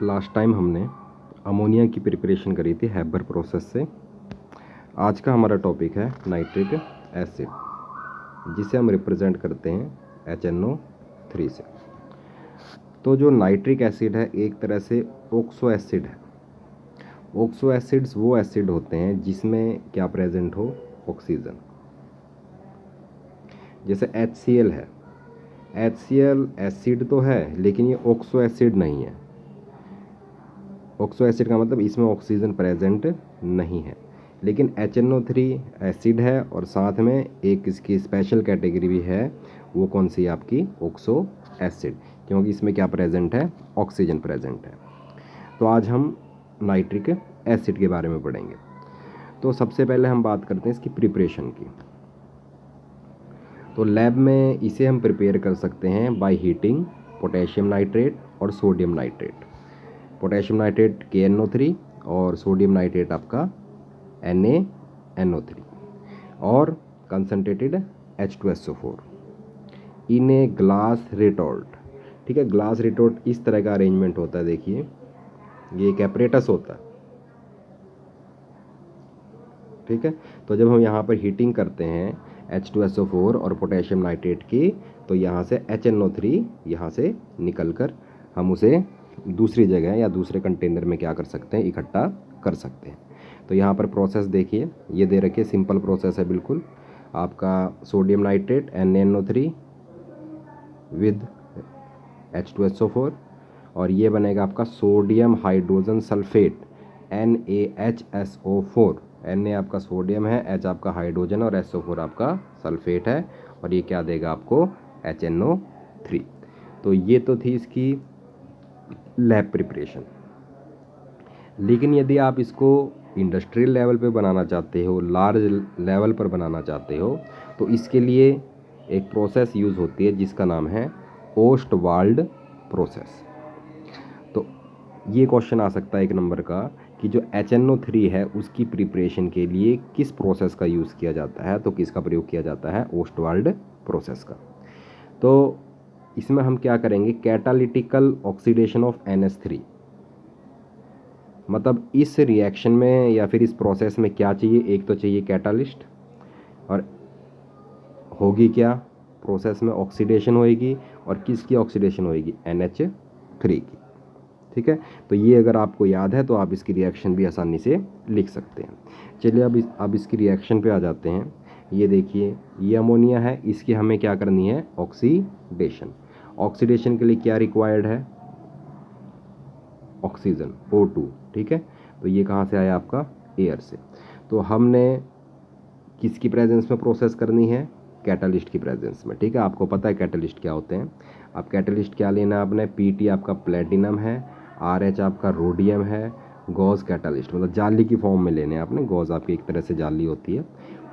Last time हमने ammonia की preparation करी थी हैबर प्रोसेस से। आज का हमारा टॉपिक है नाइट्रिक एसिड, जिसे हम रिप्रेजेंट करते हैं HNO3 से। तो जो नाइट्रिक एसिड है एक तरह से ऑक्सो एसिड है। ऑक्सो एसिड्स वो एसिड होते हैं जिसमें क्या प्रेजेंट हो, ऑक्सीजन। जैसे HCl है, HCl एसिड तो है लेकिन ये ऑक्सो एसिड नहीं है। ऑक्सो एसिड का मतलब इसमें ऑक्सीजन प्रेजेंट नहीं है, लेकिन HNO3 एसिड है और साथ में एक इसकी स्पेशल कैटेगरी भी है। वो कौन सी है आपकी, ऑक्सो एसिड, क्योंकि इसमें क्या प्रेजेंट है, ऑक्सीजन प्रेजेंट है। तो आज हम नाइट्रिक एसिड के बारे में पढ़ेंगे। तो सबसे पहले हम बात करते हैं इसकी प्रिपरेशन की। तो लैब में इसे हम प्रिपेयर कर सकते हैं बाय हीटिंग पोटेशियम नाइट्रेट और sodium nitrate. Potassium nitrate KNO3 और सोडियम नाइट्रेट आपका NaNO3 और concentrated H2SO4 in a glass retort. ठीक है, ग्लास रिटोर्ट इस तरह का अरेंजमेंट होता है। देखिए ये एक एपरेटस होता है। ठीक है, तो जब हम यहाँ पर हीटिंग करते हैं H2SO4 और पोटेशियम नाइट्रेट की, तो यहाँ से HNO3 यहाँ से निकल कर हम उसे दूसरी जगह या दूसरे कंटेनर में क्या कर सकते हैं, इकट्ठा कर सकते हैं। तो यहाँ पर प्रोसेस देखिए, ये दे रखिए, सिंपल प्रोसेस है बिल्कुल। आपका sodium nitrate NaNO3 with H2SO4 और ये बनेगा आपका sodium hydrogen sulphate NaHSO4। Na आपका सोडियम है, H आपका हाइड्रोजन और SO4 आपका सल्फेट है, और ये क्या देगा आपको, HNO3। तो ये तो थी इसकी लैब प्रिपरेशन। लेकिन यदि आप इसको इंडस्ट्रियल लेवल पे बनाना चाहते हो, लार्ज लेवल पर बनाना चाहते हो, तो इसके लिए एक प्रोसेस यूज़ होती है जिसका नाम है ओस्टवाल्ड प्रोसेस। तो ये क्वेश्चन आ सकता है एक नंबर का कि जो HNO3 है उसकी प्रिपरेशन के लिए किस प्रोसेस का यूज़ किया जाता है, तो किसका प्रयोग किया जाता है, ओस्टवाल्ड प्रोसेस का। तो इसमें हम क्या करेंगे, कैटालिटिकल ऑक्सीडेशन ऑफ NH3। मतलब इस रिएक्शन में या फिर इस प्रोसेस में क्या चाहिए, एक तो चाहिए कैटालिस्ट, और होगी क्या प्रोसेस में, ऑक्सीडेशन होएगी, और किसकी ऑक्सीडेशन होएगी, NH3 की। ठीक है, तो ये अगर आपको याद है तो आप इसकी रिएक्शन भी आसानी से लिख सकते हैं। चलिए अब इसकी रिएक्शन पे आ जाते हैं। ये देखिए, ये अमोनिया है, इसकी हमें क्या करनी है, ऑक्सीडेशन। ऑक्सीडेशन के लिए क्या रिक्वायर्ड है, ऑक्सीजन O2। ठीक है, तो ये कहाँ से आया आपका, एयर से। तो हमने किसकी प्रेजेंस में प्रोसेस करनी है, कैटलिस्ट की प्रेजेंस में। ठीक है, आपको पता है कैटलिस्ट क्या होते हैं। अब कैटलिस्ट क्या लेना है आपने, Pt आपका प्लेटिनम है, RH आपका रोडियम है, गॉस कैटलिस्ट मतलब जाली की फॉर्म में लेने हैं आपने। गॉस आपकी एक तरह से जाली होती है।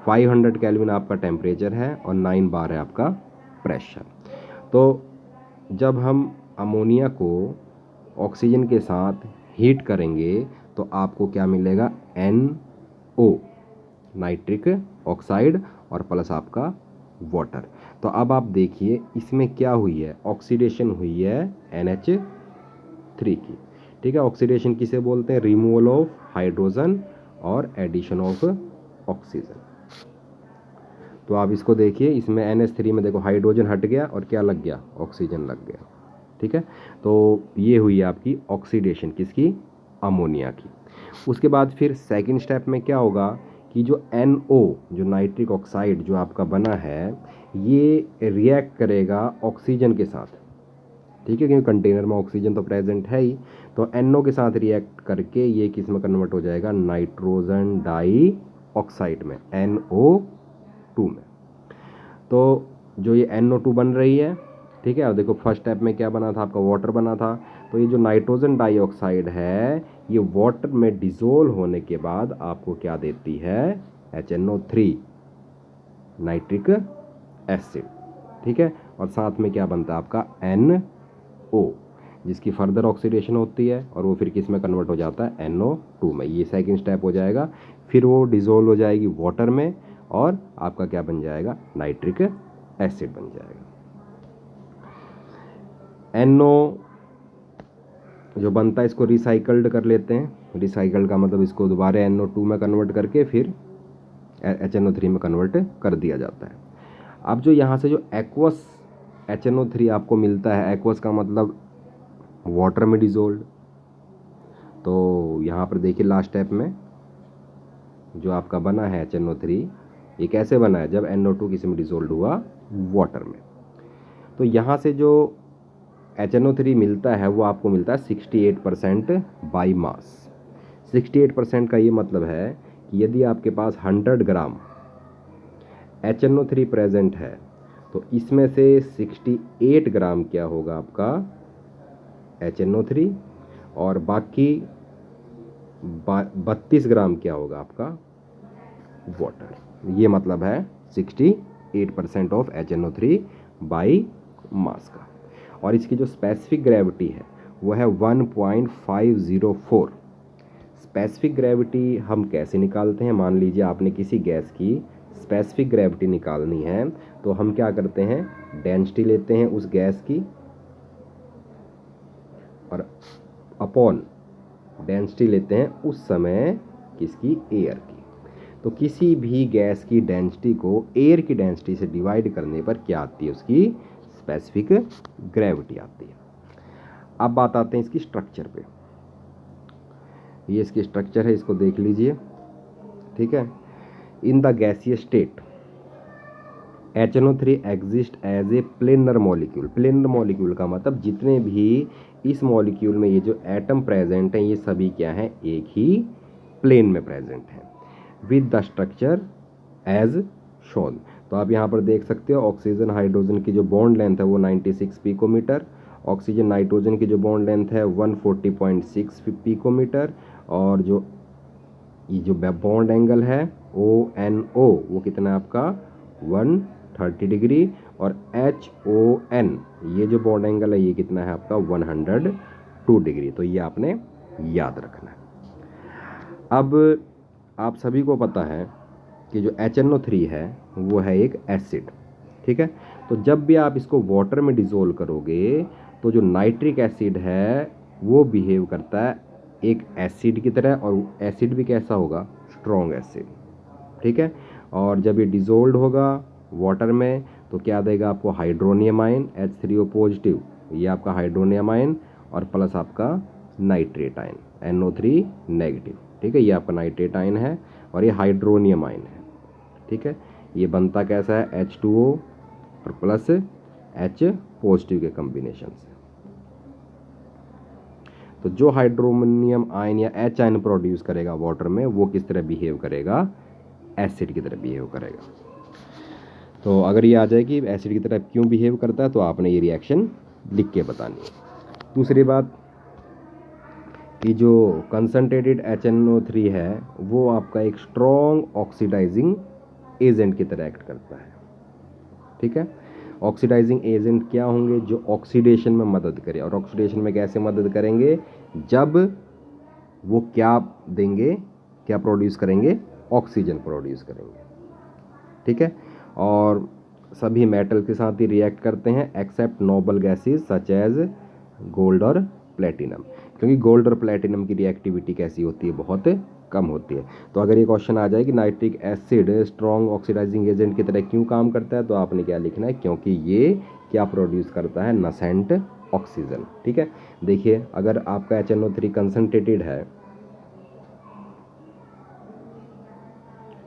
500 केल्विन आपका टेम्परेचर है और 9 बार है आपका प्रेशर। तो जब हम अमोनिया को ऑक्सीजन के साथ हीट करेंगे तो आपको क्या मिलेगा, NO नाइट्रिक ऑक्साइड और प्लस आपका वाटर। तो अब आप देखिए इसमें क्या हुई है, ऑक्सीडेशन हुई है NH3 की। ठीक है, ऑक्सीडेशन किसे बोलते हैं, रिमूवल ऑफ हाइड्रोजन और एडिशन ऑफ ऑक्सीजन। तो आप इसको देखिए, इसमें NH3 में देखो हाइड्रोजन हट गया और क्या लग गया, ऑक्सीजन लग गया। ठीक है, तो ये हुई आपकी ऑक्सीडेशन किसकी, अमोनिया की। उसके बाद फिर सेकंड स्टेप में क्या होगा कि जो NO जो नाइट्रिक ऑक्साइड जो आपका बना है, ये रिएक्ट करेगा ऑक्सीजन के साथ। ठीक है, क्योंकि कंटेनर में ऑक्सीजन तो प्रेजेंट है ही, तो NO के साथ रिएक्ट करके ये किस में कन्वर्ट हो जाएगा, नाइट्रोजन डाई ऑक्साइड में, NO2 में। तो जो ये NO2 बन रही है, ठीक है, और देखो फर्स्ट स्टेप में क्या बना था आपका, वाटर बना था। तो ये जो नाइट्रोजन डाइऑक्साइड है, ये वाटर में डिसोल्व होने के बाद आपको क्या देती है, HNO3 नाइट्रिक एसिड। ठीक है, और साथ में क्या बनता है आपका, NO, जिसकी फर्दर ऑक्सीडेशन होती है और वो फिर किस में कन्वर्ट हो जाता है, NO2 में। ये सेकंड स्टेप हो जाएगा, फिर वो डिसोल्व हो जाएगी वाटर में और आपका क्या बन जाएगा, नाइट्रिक एसिड बन जाएगा। NO जो बनता है इसको रिसाइकल्ड कर लेते हैं। रिसाइकल्ड का मतलब इसको दोबारा NO2 में कन्वर्ट करके फिर HNO3 में कन्वर्ट कर दिया जाता है। अब जो यहाँ से जो एक्वस HNO3 आपको मिलता है, एक्वस का मतलब वाटर में डिजोल्व। तो यहाँ पर देखिए लास्ट स्टेप में जो आपका बना है HNO3, ये कैसे बना है? जब NO2 किसी में डिजोल्व हुआ वाटर में। तो यहाँ से जो HNO3 मिलता है वो आपको मिलता है 68% बाई मास। 68% का ये मतलब है कि यदि आपके पास 100 ग्राम HNO3 प्रेजेंट है तो इसमें से 68 ग्राम क्या होगा आपका HNO3 और बाकी 32 ग्राम क्या होगा आपका वाटर। ये मतलब है 68% ऑफ HNO3 बाई मास का। और इसकी जो स्पेसिफिक ग्रेविटी है वो है 1.504। स्पेसिफिक ग्रेविटी हम कैसे निकालते हैं? मान लीजिए आपने किसी गैस की स्पेसिफिक ग्रेविटी निकालनी है तो हम क्या करते हैं? डेंसिटी लेते हैं उस गैस की और अपॉन डेंसिटी लेते हैं उस समय किसकी? एयर की। तो किसी भी गैस की डेंसिटी को एयर की डेंसिटी से डिवाइड करने पर क्या आती है? उसकी स्पेसिफिक ग्रेविटी आती है। अब बात आते हैं इसकी स्ट्रक्चर पे। ये इसकी स्ट्रक्चर है, इसको देख लीजिए। ठीक है, in the gaseous state HNO3 exist as a planar molecule. Planar molecule का मतलब जितने भी इस मॉलिक्यूल में ये जो एटम प्रेजेंट हैं ये सभी क्या हैं? एक ही प्लेन में प्रेजेंट हैं with the structure as shown. तो आप यहाँ पर देख सकते हो ऑक्सीजन हाइड्रोजन की जो बॉन्ड लेंथ है वो 96 पिकोमीटर, ऑक्सीजन नाइट्रोजन की जो बॉन्ड लेंथ है 140.6 पिकोमीटर, और जो ये जो बॉन्ड एंगल है ONO वो कितना है आपका 130 डिग्री, और HON ये जो बॉन्ड एंगल है ये कितना है आपका 102 डिग्री। तो ये आपने याद रखना है। अब आप सभी को पता है कि जो HNO3 है वो है एक एसिड। ठीक है, तो जब भी आप इसको वाटर में डिसोल्व करोगे तो जो नाइट्रिक एसिड है वो बिहेव करता है एक एसिड की तरह, और एसिड भी कैसा होगा? Strong acid. ठीक है, और जब ये डिसोल्व होगा वाटर में तो क्या देगा आपको? हाइड्रोनियम आयन H3O पॉजिटिव, ये आपका हाइड्रोनियम आयन, और प्लस आपका नाइट्रेट आयन NO3 नेगेटिव। ठीक है, ये आपका नाइट्रेट आयन है और ये हाइड्रोनियम आयन है। ठीक है, ये बनता कैसा है? H2O और प्लस H पॉजिटिव के कॉम्बिनेशन से। तो जो हाइड्रोनियम आयन या H आयन प्रोड्यूस करेगा वाटर में वो किस तरह बिहेव करेगा? एसिड की तरह बिहेव करेगा। तो अगर ये आ जाए कि एसिड की तरह क्यों बिहेव करता है तो आपने ये रिएक्शन लिख के बतानी है। दूसरी बात कि जो कंसनट्रेटेड HNO3 है वो आपका एक स्ट्रॉन्ग ऑक्सीडाइजिंग एजेंट की तरह एक्ट करता है। ठीक है, ऑक्सीडाइजिंग एजेंट क्या होंगे? जो ऑक्सीडेशन में मदद करें। और ऑक्सीडेशन में कैसे मदद करेंगे? जब वो क्या देंगे, क्या प्रोड्यूस करेंगे? ऑक्सीजन प्रोड्यूस करेंगे। ठीक है, और सभी मेटल के साथ ही रिएक्ट करते हैं except noble gases such as gold और प्लेटिनम, क्योंकि गोल्ड और प्लेटिनम की रिएक्टिविटी कैसी होती है? बहुत कम होती है। तो अगर ये क्वेश्चन आ जाए कि nitric acid strong oxidizing agent की तरह क्यों काम करता है तो आपने क्या लिखना है? क्योंकि ये क्या प्रोड्यूस करता है? Nascent oxygen. ठीक है, देखिए अगर आपका HNO3 कंसनट्रेटेड है,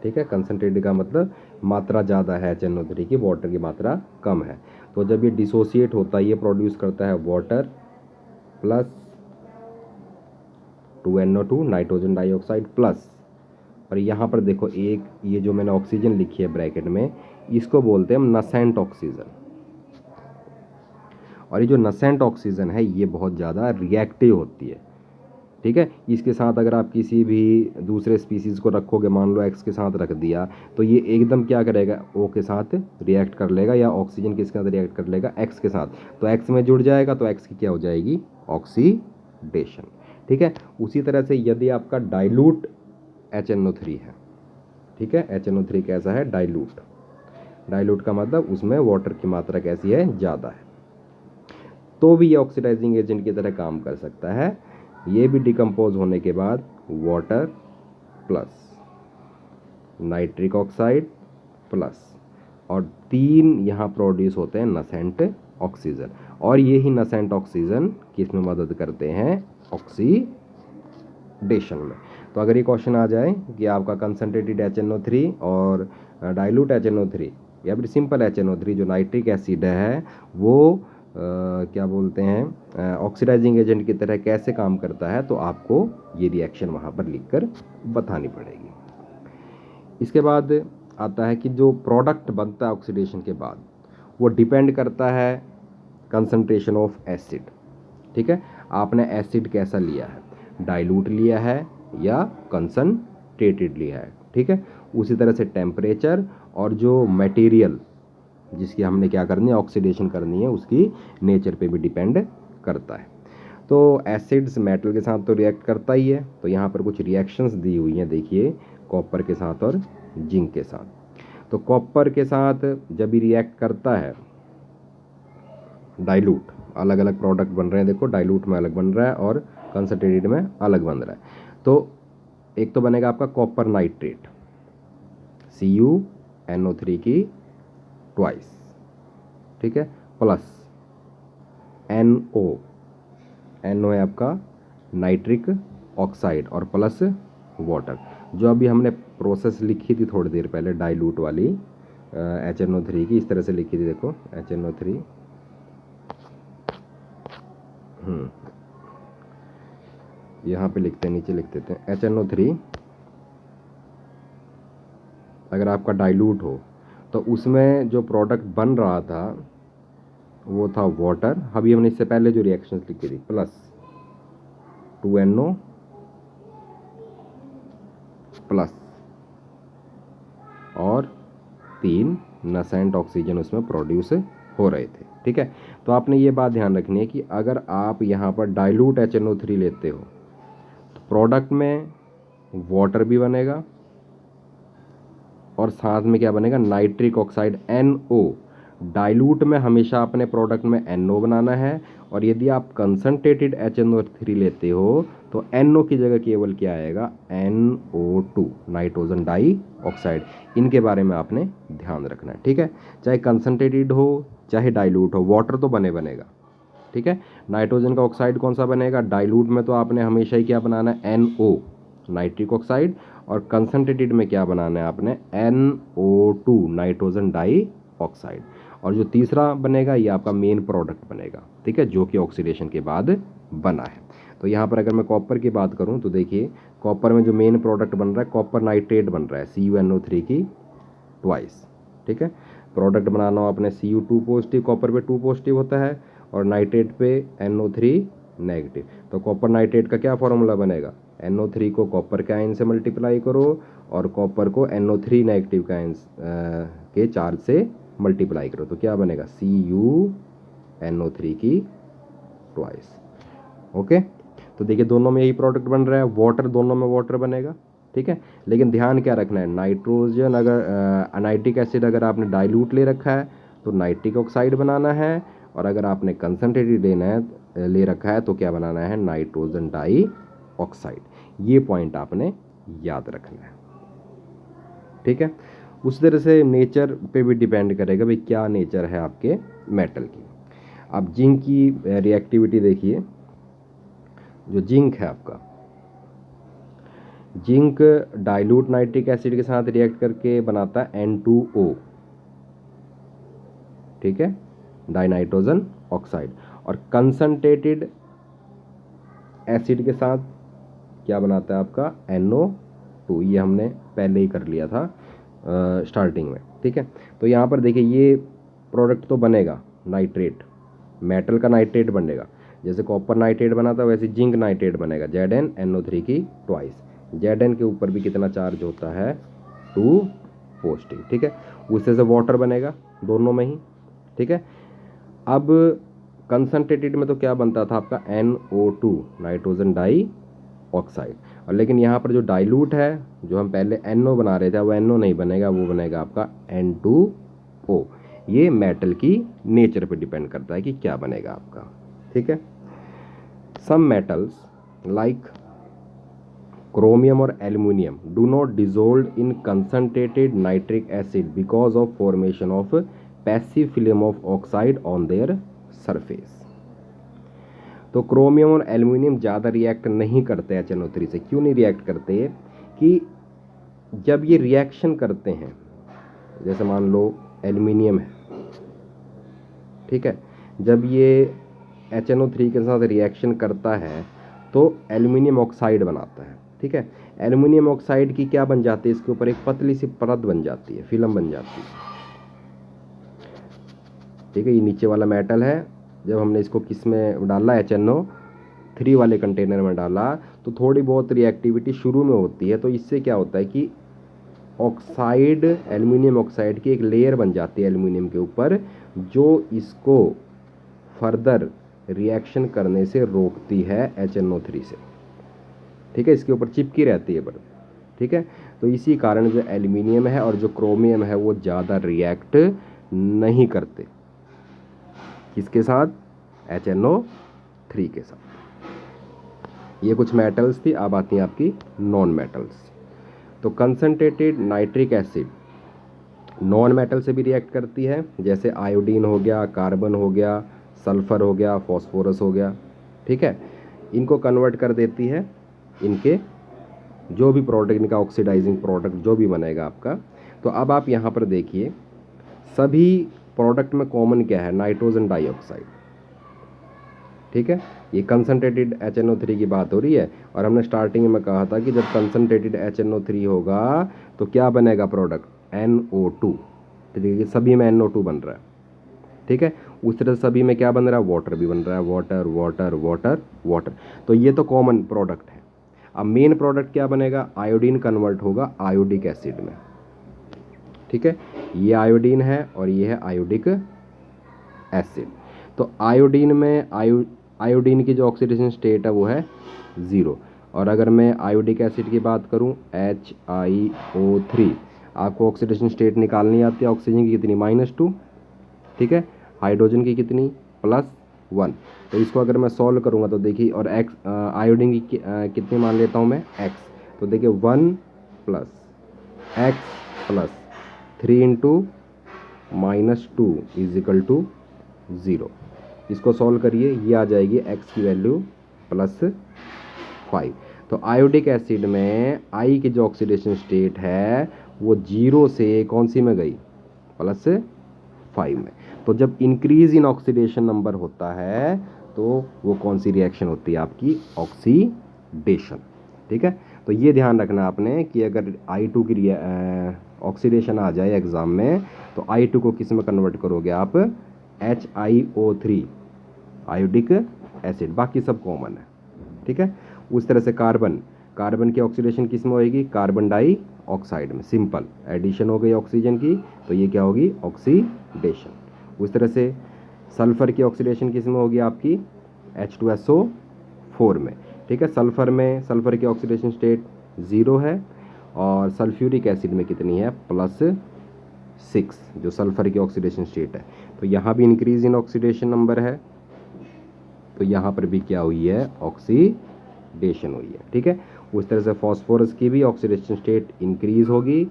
ठीक है, कंसनट्रेटेड का मतलब मात्रा ज़्यादा है HNO3 की, वाटर की मात्रा कम है, तो जब ये डिसोसिएट होता है ये प्रोड्यूस करता है water plus 2NO2 nitrogen dioxide plus, और यहाँ पर देखो एक ये जो मैंने ऑक्सीजन लिखी है ब्रैकेट में इसको बोलते हैं हम नसेंट ऑक्सीजन। और ये जो नसेंट ऑक्सीजन है ये बहुत ज़्यादा रिएक्टिव होती है। ठीक है, इसके साथ अगर आप किसी भी दूसरे स्पीसीज़ को रखोगे, मान लो X के साथ रख दिया तो ये एकदम क्या करेगा? O के साथ रिएक्ट कर लेगा, या ऑक्सीजन किसके साथ रिएक्ट कर लेगा? X के साथ। तो X में जुड़ जाएगा तो X की क्या हो जाएगी? ऑक्सीडेशन। ठीक है, उसी तरह से यदि आपका डाइल्यूट HNO3 है, ठीक है, HNO3 कैसा है? डाइल्यूट। डाइल्यूट का मतलब उसमें वाटर की मात्रा कैसी है? ज़्यादा है। तो भी ये ऑक्सीडाइजिंग एजेंट की तरह काम कर सकता है। ये भी डिकम्पोज होने के बाद water plus nitric oxide plus और 3 यहाँ प्रोड्यूस होते हैं नसेंट ऑक्सीजन, और ये ही नसेंट ऑक्सीजन किस में मदद करते हैं, ऑक्सीडेशन में। तो अगर ये क्वेश्चन आ जाए कि आपका कंसनट्रेटेड HNO3 और डाइल्यूट HNO3 या फिर सिंपल HNO3 जो नाइट्रिक एसिड है वो क्या बोलते हैं ऑक्सीडाइजिंग एजेंट की तरह कैसे काम करता है, तो आपको ये रिएक्शन वहाँ पर लिखकर बतानी पड़ेगी। इसके बाद आता है कि जो प्रोडक्ट बनता है ऑक्सीडेशन के बाद वो डिपेंड करता है कंसंट्रेशन ऑफ एसिड। ठीक है, आपने एसिड कैसा लिया है, डाइल्यूट लिया है या कंसंट्रेटेड लिया है। ठीक है, उसी तरह से टेम्परेचर और जो मटेरियल जिसकी हमने क्या करनी है, ऑक्सीडेशन करनी है, उसकी नेचर पे भी डिपेंड करता है। तो एसिड्स मेटल के साथ तो रिएक्ट करता ही है, तो यहाँ पर कुछ रिएक्शंस दी हुई हैं, देखिए कॉपर के साथ और जिंक के साथ। तो कॉपर के साथ जब भी रिएक्ट करता है डाइल्यूट, अलग अलग प्रोडक्ट बन रहे हैं, देखो डाइल्यूट में अलग बन रहा है और कंसंट्रेटेड में अलग बन रहा है। तो एक तो बनेगा आपका कॉपर नाइट्रेट CuNO3 की ट्वाइस, ठीक है, प्लस NO है आपका नाइट्रिक ऑक्साइड और प्लस वाटर। जो अभी हमने प्रोसेस लिखी थी थोड़ी देर पहले डाइल्यूट वाली HNO3 की, इस तरह से लिखी थी, देखो HNO3 यहाँ पे लिखते हैं, नीचे लिख देते हैं HNO3 अगर आपका डाइल्यूट हो तो उसमें जो प्रोडक्ट बन रहा था वो था वाटर। अभी हमने इससे पहले जो रिएक्शंस लिखी थी प्लस 2NO प्लस और 3 नसेंट ऑक्सीजन उसमें प्रोड्यूस हो रहे थे। ठीक है, तो आपने ये बात ध्यान रखनी है कि अगर आप यहाँ पर डाइल्यूट HNO3 लेते हो तो प्रोडक्ट में वाटर भी बनेगा और साथ में क्या बनेगा, नाइट्रिक ऑक्साइड NO। डाइल्यूट में हमेशा अपने प्रोडक्ट में NO बनाना है, और यदि आप कंसंट्रेटेड HNO3 लेते हो तो NO की जगह केवल क्या आएगा, NO2 नाइट्रोजन डाई ऑक्साइड। इनके बारे में आपने ध्यान रखना है। ठीक है, चाहे कंसंट्रेटेड हो चाहे डाइल्यूट हो, वाटर तो बनेगा। ठीक है, नाइट्रोजन का ऑक्साइड कौन सा बनेगा, डाइल्यूट में तो आपने हमेशा ही क्या बनाना है, NO नाइट्रिक ऑक्साइड, और कंसंट्रेटेड में क्या बनाना है आपने, NO2 नाइट्रोजन डाई ऑक्साइड। और जो तीसरा बनेगा ये आपका मेन प्रोडक्ट बनेगा, ठीक है, जो कि ऑक्सीडेशन के बाद बना है। तो यहाँ पर अगर मैं कॉपर की बात करूँ तो देखिए कॉपर में जो मेन प्रोडक्ट बन रहा है कॉपर नाइट्रेट बन रहा है CuNO3 की ट्वाइस। ठीक है, प्रोडक्ट बनाना हो अपने Cu2 पॉजिटिव, कॉपर पे 2 पॉजिटिव होता है, और नाइट्रेट पे NO3 नेगेटिव। तो कॉपर नाइट्रेट का क्या फॉर्मूला बनेगा, NO3 को कॉपर के आयन से मल्टीप्लाई करो और कॉपर को NO3 नेगेटिव के आयन के चार्ज से मल्टीप्लाई करो, तो क्या बनेगा, CuNO3 की ट्वाइस। ओके, तो देखिए दोनों में यही प्रोडक्ट बन रहा है, वाटर दोनों में वाटर बनेगा। ठीक है, लेकिन ध्यान क्या रखना है, नाइट्रोजन अगर नाइट्रिक एसिड अगर आपने डाइल्यूट ले रखा है तो नाइट्रिक ऑक्साइड बनाना है, और अगर आपने कंसंट्रेटेड ले रखा है तो क्या बनाना है, नाइट्रोजन डाई ऑक्साइड। ये पॉइंट आपने याद रखना है। ठीक है, उस तरह से नेचर पे भी डिपेंड करेगा भाई क्या नेचर है आपके मेटल की। अब जिंक की रिएक्टिविटी देखिए, जो जिंक है आपका, जिंक डाइल्यूट नाइट्रिक एसिड के साथ रिएक्ट करके बनाता है N2O, ठीक है, डाइनाइट्रोजन ऑक्साइड, और कंसंट्रेटेड एसिड के साथ क्या बनाता है आपका NO2। ये हमने पहले ही कर लिया था स्टार्टिंग में। ठीक है, तो यहाँ पर देखिए ये प्रोडक्ट तो बनेगा नाइट्रेट, मेटल का नाइट्रेट बनेगा, जैसे कॉपर नाइट्रेट बना था वैसे जिंक नाइट्रेट बनेगा, ZnNO3 की ट्वाइस। Zn के ऊपर भी कितना चार्ज होता है, 2 पॉजिटिव। ठीक है, उससे से वाटर बनेगा दोनों में ही। ठीक है, अब कंसंट्रेटेड में तो क्या बनता था आपका NO2 नाइट्रोजन डाई ऑक्साइड, और लेकिन यहाँ पर जो डाइल्यूट है, जो हम पहले NO बना रहे थे वो NO नहीं बनेगा, वो बनेगा आपका N2O। ये मेटल की नेचर पे डिपेंड करता है कि क्या बनेगा आपका। ठीक है। Some metals like chromium or aluminum do not dissolve in concentrated nitric acid because of formation of passive film of oxide on their surface। तो क्रोमियम और एल्यूमिनियम ज़्यादा रिएक्ट नहीं करते HNO3 से। क्यों नहीं रिएक्ट करते? कि जब ये रिएक्शन करते हैं, जैसे मान लो एल्यूमिनियम है, ठीक है, जब ये HNO3 के साथ रिएक्शन करता है तो एल्यूमिनियम ऑक्साइड बनाता है, ठीक है। एल्यूमिनियम ऑक्साइड की क्या बन जाती है? इसके ऊपर एक पतली सी परत बन जाती है, फिल्म बन जाती है, ठीक है। ये नीचे वाला मेटल है, जब हमने इसको किस में डाला, HNO3 वाले कंटेनर में डाला, तो थोड़ी बहुत रिएक्टिविटी शुरू में होती है। तो इससे क्या होता है कि ऑक्साइड, एल्यूमिनियम ऑक्साइड की एक लेयर बन जाती है एल्यूमिनियम के ऊपर, जो इसको फर्दर रिएक्शन करने से रोकती है HNO3 से, ठीक है। इसके ऊपर चिपकी रहती है परत, ठीक है। तो इसी कारण जो एल्यूमिनियम है और जो क्रोमियम है वो ज़्यादा रिएक्ट नहीं करते, किसके साथ? HNO3 के साथ। ये कुछ मेटल्स थी। अब आती हैं आपकी नॉन मेटल्स। तो concentrated nitric acid non metal से भी रिएक्ट करती है, जैसे आयोडीन हो गया, कार्बन हो गया, सल्फर हो गया, फॉस्फोरस हो गया, ठीक है। इनको कन्वर्ट कर देती है इनके जो भी प्रोडक्ट, इनका ऑक्सीडाइजिंग प्रोडक्ट जो भी बनेगा आपका। तो अब आप यहाँ पर देखिए, सभी प्रोडक्ट में कॉमन क्या है? नाइट्रोजन डाइऑक्साइड, ठीक है। ये कंसंट्रेटेड HNO3 की बात हो रही है, और हमने स्टार्टिंग में कहा था कि जब कंसंट्रेटेड HNO3 होगा तो क्या बनेगा प्रोडक्ट? NO2, ठीक है। सभी में NO2 बन रहा है, ठीक है। उस तरह सभी में क्या बन रहा है? वाटर भी बन रहा है, वाटर वाटर वाटर वाटर। तो ये तो कॉमन प्रोडक्ट है। अब मेन प्रोडक्ट क्या बनेगा? आयोडीन कन्वर्ट होगा आयोडिक एसिड में, ठीक है। ये आयोडीन है और ये है आयोडिक एसिड। तो आयोडीन में आयोडीन की जो ऑक्सीडेशन स्टेट है वो है 0। और अगर मैं आयोडिक एसिड की बात करूं, HiO3, आपको ऑक्सीडेशन स्टेट निकालनी आती है। ऑक्सीजन की कितनी? -2, ठीक है। हाइड्रोजन की कितनी? +1। तो इसको अगर मैं सॉल्व करूंगा तो देखिए, और एक्स आयोडीन की कितनी मान लेता हूं मैं? x। तो देखिए 1 + x + 3 × -2 = 0। इसको सॉल्व करिए, ये आ जाएगी x की वैल्यू +5। तो आयोडिक एसिड में I की जो ऑक्सीडेशन स्टेट है वो 0 से कौन सी में गई? +5 में। तो जब इंक्रीज इन ऑक्सीडेशन नंबर होता है तो वो कौन सी रिएक्शन होती है आपकी? ऑक्सीडेशन, ठीक है। तो ये ध्यान रखना आपने कि अगर I2 की ऑक्सीडेशन आ जाए एग्जाम में, तो I2 को किस में कन्वर्ट करोगे आप? HiO3, iodic acid. बाकी सब कॉमन है, ठीक है। उस तरह से कार्बन की ऑक्सीडेशन किस में होगी? कार्बन डाइऑक्साइड में। सिंपल एडिशन हो गई ऑक्सीजन की, तो ये क्या होगी? ऑक्सीडेशन। उस तरह से सल्फर की ऑक्सीडेशन किस में होगी आपकी? H2SO4 में, ठीक है। सल्फर की ऑक्सीडेशन स्टेट 0 है, और सल्फ्यूरिक एसिड में कितनी है? +6, जो सल्फर की ऑक्सीडेशन स्टेट है। तो यहाँ भी इंक्रीज इन ऑक्सीडेशन नंबर है, तो यहाँ पर भी क्या हुई है? ऑक्सीडेशन हुई है, ठीक है। उस तरह से फॉस्फोरस की भी ऑक्सीडेशन स्टेट इंक्रीज होगी।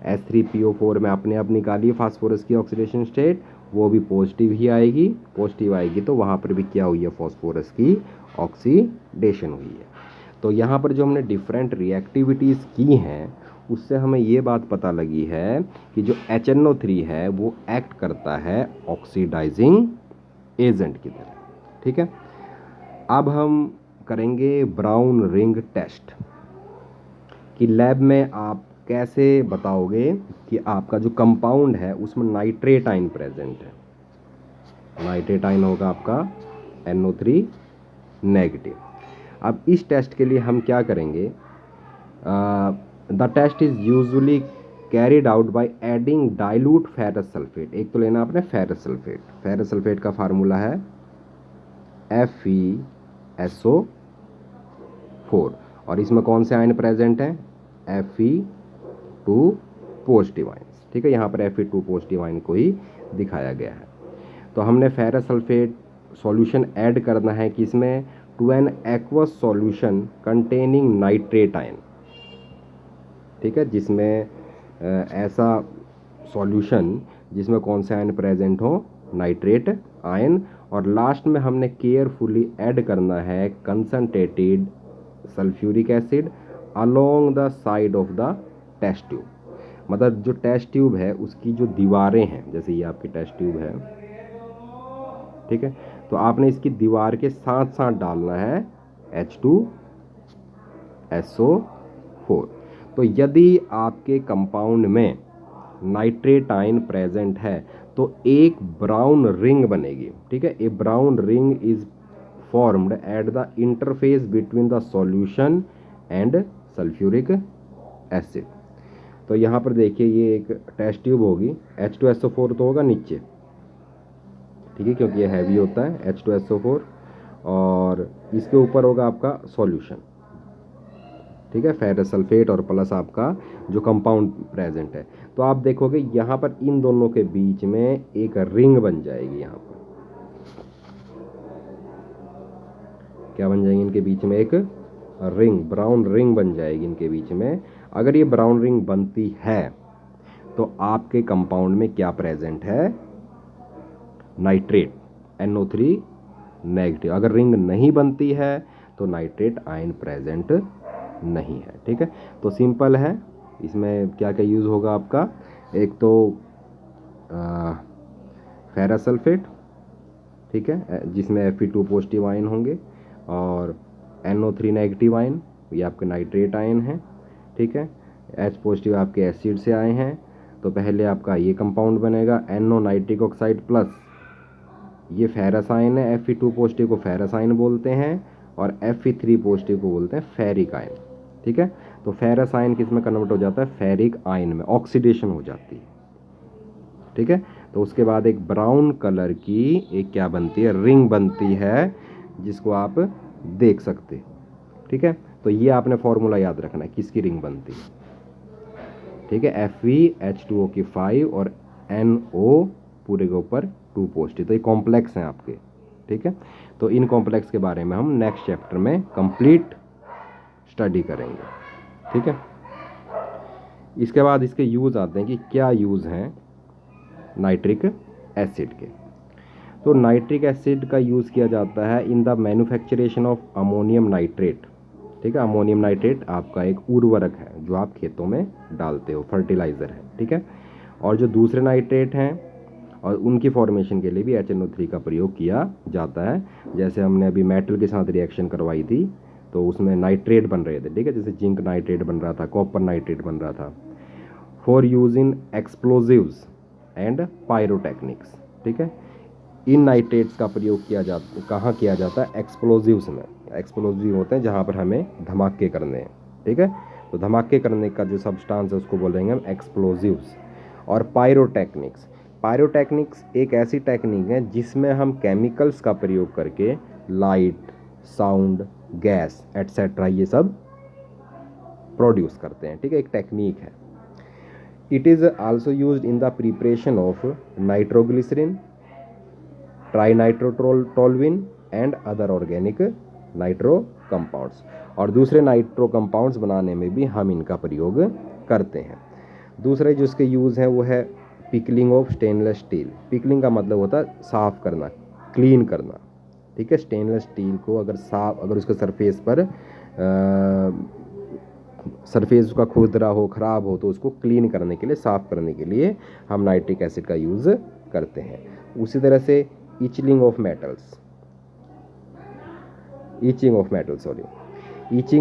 H3PO4 में अपने आप निकालिए फास्फोरस की ऑक्सीडेशन स्टेट, वो भी पॉजिटिव ही आएगी। पॉजिटिव आएगी तो वहाँ पर भी क्या हुई है? फॉस्फोरस की ऑक्सीडेशन हुई है। तो यहाँ पर जो हमने डिफरेंट रिएक्टिविटीज़ की हैं, उससे हमें ये बात पता लगी है कि जो HNO3 है वो एक्ट करता है ऑक्सीडाइजिंग एजेंट की तरह, ठीक है। अब हम करेंगे ब्राउन रिंग टेस्ट कि लैब में आप कैसे बताओगे कि आपका जो कंपाउंड है उसमें नाइट्रेट आयन प्रेजेंट है। नाइट्रेट आयन होगा आपका NO3 नेगेटिव। अब इस टेस्ट के लिए हम क्या करेंगे? The test is usually carried out by adding dilute ferrous sulphate. एक तो लेना आपने फेरस सल्फेट। फेरस सल्फेट का फार्मूला है FeSO4, और इसमें कौन से आयन प्रेजेंट हैं? Fe2 पॉजिटिव आयन्स, ठीक है। यहाँ पर Fe2 पॉजिटिव आयन को ही दिखाया गया है। तो हमने फेरस सल्फेट सॉल्यूशन ऐड करना है किसमें, to an aqueous solution containing nitrate ion, ठीक है, जिसमें ऐसा सॉल्यूशन जिसमें कौन से आयन प्रेजेंट हो, नाइट्रेट आयन, और लास्ट में हमने केयरफुली ऐड करना है concentrated sulphuric acid along the side of the test tube. मतलब जो टेस्ट ट्यूब है उसकी जो दीवारें हैं, जैसे ये आपकी टेस्ट ट्यूब है, ठीक है, तो आपने इसकी दीवार के साथ साथ डालना है H2SO4। तो यदि आपके कंपाउंड में नाइट्रेट आयन प्रेजेंट है तो एक ब्राउन रिंग बनेगी, ठीक है, a brown ring is formed at the interface between the solution and sulphuric acid. तो यहाँ पर देखिए ये एक टेस्ट ट्यूब होगी, H2SO4 तो होगा नीचे, ठीक है, क्योंकि ये हैवी होता है H2SO4, और इसके ऊपर होगा आपका सॉल्यूशन, ठीक है, फेरस सल्फेट और प्लस आपका जो कंपाउंड प्रेजेंट है। तो आप देखोगे यहाँ पर इन दोनों के बीच में एक रिंग बन जाएगी, यहाँ पर क्या बन जाएगी, इनके बीच में एक रिंग, ब्राउन रिंग बन जाएगी इनके बीच में। अगर ये ब्राउन रिंग बनती है तो आपके कंपाउंड में क्या प्रेजेंट है, नाइट्रेट, NO3 नेगेटिव। अगर रिंग नहीं बनती है तो नाइट्रेट आयन प्रेजेंट नहीं है, ठीक है। तो सिंपल है, इसमें क्या क्या यूज़ होगा आपका, एक तो फेरस सल्फेट, ठीक है, जिसमें Fe2 पॉजिटिव आयन होंगे, और NO3 नेगेटिव आयन, ये आपके नाइट्रेट आयन है, ठीक है। H पॉजिटिव आपके एसिड से आए हैं, तो पहले आपका ये कंपाउंड बनेगा NO नाइट्रिक ऑक्साइड प्लस, ये फेरस आयन है, Fe2 पॉजिटिव को फेरस आयन बोलते हैं, और Fe3 पॉजिटिव को बोलते हैं फेरिक आयन, ठीक है। तो फेरस आयन किस में कन्वर्ट हो जाता है, फेरिक आयन में, ऑक्सीडेशन हो जाती है, ठीक है। तो उसके बाद एक ब्राउन कलर की एक क्या बनती है, रिंग बनती है, जिसको आप देख सकते, ठीक है। तो ये आपने फॉर्मूला याद रखना है किसकी रिंग बनती है, ठीक है, FeH2O की 5 और NO पूरे के ऊपर 2 पॉजिटिव। तो ये कॉम्प्लेक्स हैं आपके, ठीक है। तो इन कॉम्प्लेक्स के बारे में हम नेक्स्ट चैप्टर में कंप्लीट स्टडी करेंगे, ठीक है। इसके बाद इसके यूज़ आते हैं कि क्या यूज़ हैं नाइट्रिक एसिड के। तो नाइट्रिक एसिड का यूज़ किया जाता है in the manufacturation of ammonium nitrate, ठीक है। अमोनियम नाइट्रेट आपका एक उर्वरक है जो आप खेतों में डालते हो, फर्टिलाइज़र है, ठीक है। और जो दूसरे नाइट्रेट हैं और उनकी फॉर्मेशन के लिए भी HNO3 का प्रयोग किया जाता है। जैसे हमने अभी मेटल के साथ रिएक्शन करवाई थी तो उसमें नाइट्रेट बन रहे थे, ठीक है, जैसे जिंक नाइट्रेट बन रहा था, कॉपर नाइट्रेट बन रहा था। For use in explosives and pyrotechnics, ठीक है। इन नाइट्रेट्स का प्रयोग किया जाता, कहाँ किया जाता है, एक्सप्लोजिव्स में। एक्सप्लोजिव होते हैं जहाँ पर हमें धमाके करने हैं, ठीक है। तो धमाके करने का जो सब्सटेंस है उसको बोलेंगे हम एक्सप्लोजिव्स। और पायरोटेक्निक्स, पायरोटेक्निक्स एक ऐसी टेक्निक है जिसमें हम केमिकल्स का प्रयोग करके लाइट, साउंड, गैस एटसेट्रा ये सब प्रोड्यूस करते हैं, ठीक है, एक टेक्निक है। It is also used in the preparation of nitroglycerine, trinitrotoluene and other organic nitro compounds. और दूसरे नाइट्रो कंपाउंड्स बनाने में भी हम इनका प्रयोग करते हैं। दूसरे जो इसके यूज़ हैं वो है pickling of stainless steel. Pickling का मतलब होता है साफ़ करना, क्लीन करना, ठीक है। स्टेनलेस स्टील को अगर उसके सरफेस पर सरफेस उसका खुरदरा हो, ख़राब हो, तो उसको क्लीन करने के लिए, साफ़ करने के लिए हम नाइट्रिक एसिड का यूज़ करते हैं। उसी तरह से itching of metals, itching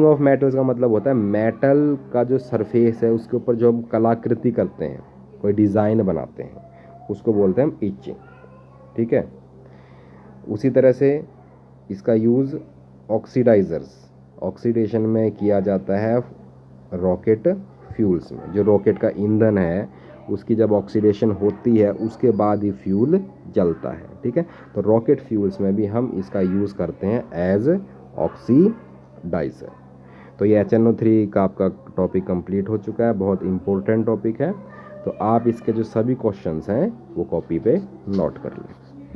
of metals का मतलब होता है मेटल का जो सरफेस है उसके ऊपर जो हम कलाकृति करते हैं, कोई डिज़ाइन बनाते हैं, उसको बोलते हैं हम ईचिंग, ठीक है। उसी तरह से इसका यूज़ ऑक्सीडाइजर्स, ऑक्सीडेशन में किया जाता है रॉकेट फ्यूल्स में। जो रॉकेट का ईंधन है उसकी जब ऑक्सीडेशन होती है उसके बाद ही फ्यूल जलता है, ठीक है। तो रॉकेट फ्यूल्स में भी हम इसका यूज़ करते हैं एज ऑक्सीडाइजर। तो ये HNO3 का आपका टॉपिक कंप्लीट हो चुका है, बहुत इंपॉर्टेंट टॉपिक है। तो आप इसके जो सभी क्वेश्चंस हैं वो कॉपी पे नोट कर लें।